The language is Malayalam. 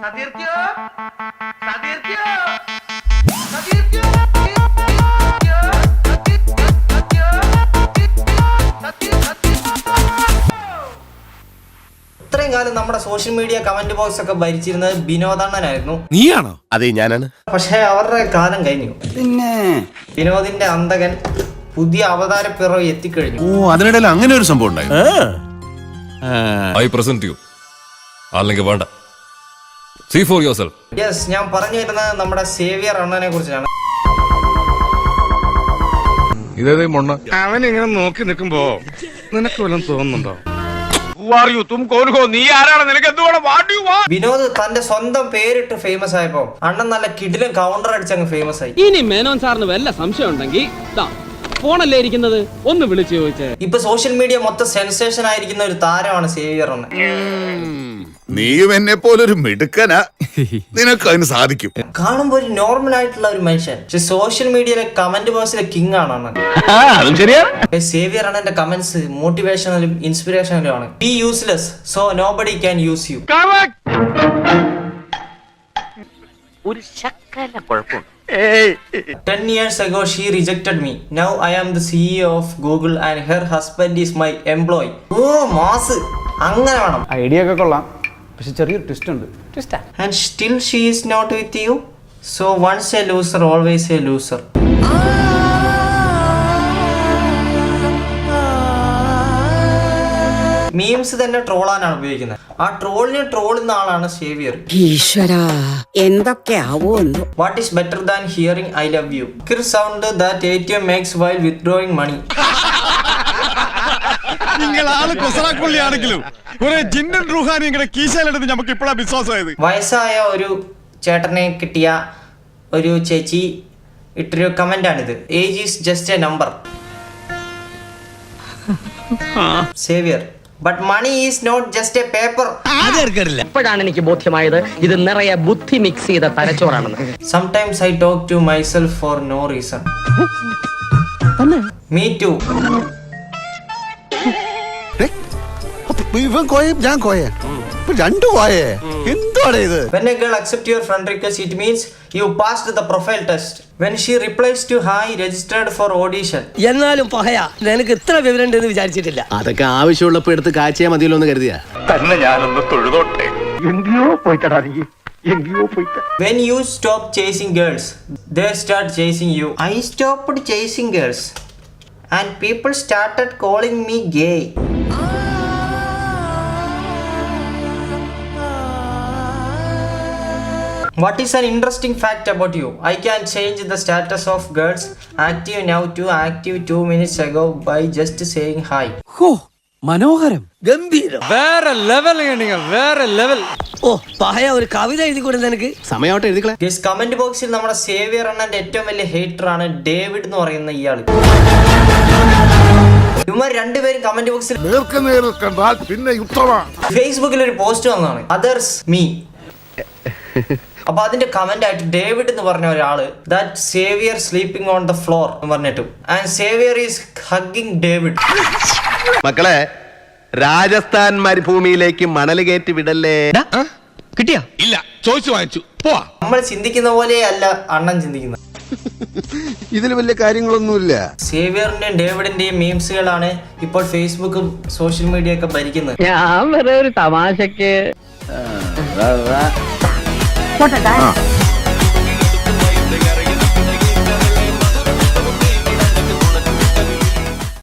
ഇത്രയും കാലം നമ്മുടെ സോഷ്യൽ മീഡിയ കമന്റ് ബോക്സ് ഒക്കെ ഭരിച്ചിരുന്നത് വിനോദണ്ണനായിരുന്നു. നീയാണോ? അതെ, ഞാനാണ്. പക്ഷെ അവരുടെ കാലം കഴിഞ്ഞു. പിന്നെ വിനോദിന്റെ അന്തകൻ പുതിയ അവതാര പിറവി എത്തിക്കഴിഞ്ഞു. ഓ, അതിനിടയിൽ അങ്ങനെ ഒരു സംഭവം ഉണ്ടായി. I present you. അല്ലെങ്കിൽ വേണ്ട. See for yourself. Yes, ഞാൻ പറഞ്ഞു വരുന്നത് നമ്മുടെ സേവിയർ അണ്ണനെ കുറിച്ചാണ്. ഇതേ മൊണ്ണ അവൻ ഇങ്ങനെ നോക്കി നിൽക്കുമ്പോ നിനക്ക് വല്ലതും തോന്നുന്നുണ്ടോ? വിനോദ് തന്റെ സ്വന്തം പേരിട്ട് ഫേമസ് ആയപ്പോ അണ്ണൻ നല്ല കിടിലും കൗണ്ടർ അടിച്ചങ്ങ് ഫേമസ് ആയി. ഇനി മേനോൻ സാറിന് വല്ല സംശയം ഉണ്ടെങ്കിൽ ഫോണല്ലേ ഇരിക്കുന്നത്, ഒന്ന് വിളിച്ചു ചോദിച്ചേ. ഇപ്പൊ സോഷ്യൽ മീഡിയ മൊത്തം സെൻസേഷൻ ആയിരിക്കുന്ന ഒരു താരമാണ് സേവിയർ അണ്ണൻ. നീയും എന്നെ പോലൊരു മിടുക്കനാ, നിനക്ക് അതിന് സാധിക്കും. കാണുമ്പോ ഒരു നോർമൽ ആയിട്ടുള്ള ഒരു മനുഷ്യൻ, പക്ഷെ സോഷ്യൽ മീഡിയയിലെ കമന്റ് ബോക്സിലെ കിങ് ആണ് അണ്ണൻ. സേവിയർ അണ്ണന്റെ കമന്റ്സ് മോട്ടിവേഷണലും ഇൻസ്പിറേഷണലും ആണ്. Be useless so nobody can use you. ഒരു ശക്കല കുഴപ്പമുണ്ട്. 10 years ago she rejected me. Now I am the CEO of Google and her husband is my employee. Oh, mass അങ്ങനെ വേണം. ഐഡിയ ഒക്കെ കൊള്ളാം, പക്ഷെ ചെറിയൊരു ട്വിസ്റ്റ് ഉണ്ട്. And still she is not with you. So once a loser always a loser. Memes തന്നെ ട്രോളാനാണ് ഉപയോഗിക്കുന്നത്. ആ ട്രോളിനെ ട്രോളുന്ന ആളാണ് സേവിയർ. ഈശ്വരാ, എന്തൊക്കെയാവോ. What is better than hearing I love you? Sound that ATM makes while withdrawing money. വയസ്സായ ഒരു ചേട്ടനെ കിട്ടിയ ഒരു ചേച്ചി ഇട്ടൊരു കമന്റ് ആണിത്. Age is just a number. Xavier but money is not just a paper. എപ്പോഴാണ് എനിക്ക് ബോധ്യമായത് ഇത് നിറയെ ബുദ്ധി മിക്സ് ചെയ്ത തലച്ചോറാണെന്ന്. Sometimes I talk to myself for no reason. Me too. When a girl accepts your friend request, it means you passed the profile test. When she replies to hi, registered for audition. എന്നാലും പറയാ നിനക്ക് ഇത്ര വിവരം ഉണ്ടെന്ന് വിചാരിച്ചിട്ടില്ല. അതൊക്കെ ആവശ്യമുള്ളപ്പോ എടുത്ത് കാഴ്ചയാ മതിയല്ലോ എന്ന് കരുതിയാ. തന്നെ ഞാനൊന്ന് തൊഴുതോട്ടെ. എങ്കിയോ പോയിട്ടാ നീ, എങ്കിയോ പോയിട്ടാ. When you stop chasing girls, they start chasing you. I stopped chasing girls and people started calling me gay. What is an interesting fact about you? I can change the status of girls active now to active 2 minutes ago by just saying hi. മനോഹരം, ഗംഭീരം, വേറെ ലെവൽ. വേറെ ലെവൽ. ഓ പഹയ ഒരു കവിത എഴുതി കൊടുത്ത എനിക്ക് സമയമായിട്ട് എഴുതിക്കളെ. Yes, കമന്റ് ബോക്സിൽ നമ്മുടെ സേവിയർ അണ്ണന്റെ ഏറ്റവും വലിയ ഹേറ്റർ ആണ് ഡേവിഡ് എന്ന് പറയുന്ന ഇയാള്. ഇവന്മാർ രണ്ടുപേരും കമന്റ് ബോക്സിൽ പിന്നെ ഫേസ്ബുക്കിൽ ഒരു പോസ്റ്റ് വന്നതാണ്, അതേഴ്സ് മീ. അപ്പൊ അതിന്റെ കമന്റ് ആയിട്ട് ഡേവിഡ് എന്ന് പറഞ്ഞ ഒരാള് that Xavier sleeping on the floor എന്ന് പറഞ്ഞിട്ടു. And Xavier is hugging David. മക്കളെ, രാജസ്ഥാൻ മരുഭൂമിയിലേക്ക് മണൽ കയറ്റി വിടല്ലേ. കിട്ടിയാ? ഇല്ല, ചോദിച്ചു വാങ്ങിച്ചു. പോവാ. നമ്മൾ ചിന്തിക്കുന്ന പോലെ അല്ല അണ്ണൻ ചിന്തിക്കുന്നത്. ഇതിൽ വലിയ കാര്യങ്ങളൊന്നുമില്ല. സേവിയറിന്റെയും ഡേവിഡിന്റെയും മീംസുകളാണ് ഇപ്പോൾ ഫേസ്ബുക്കും സോഷ്യൽ മീഡിയ ഒക്കെ ഭരിക്കുന്നത്. ഞാൻ വെറുതെ ഒരു തമാശക്ക്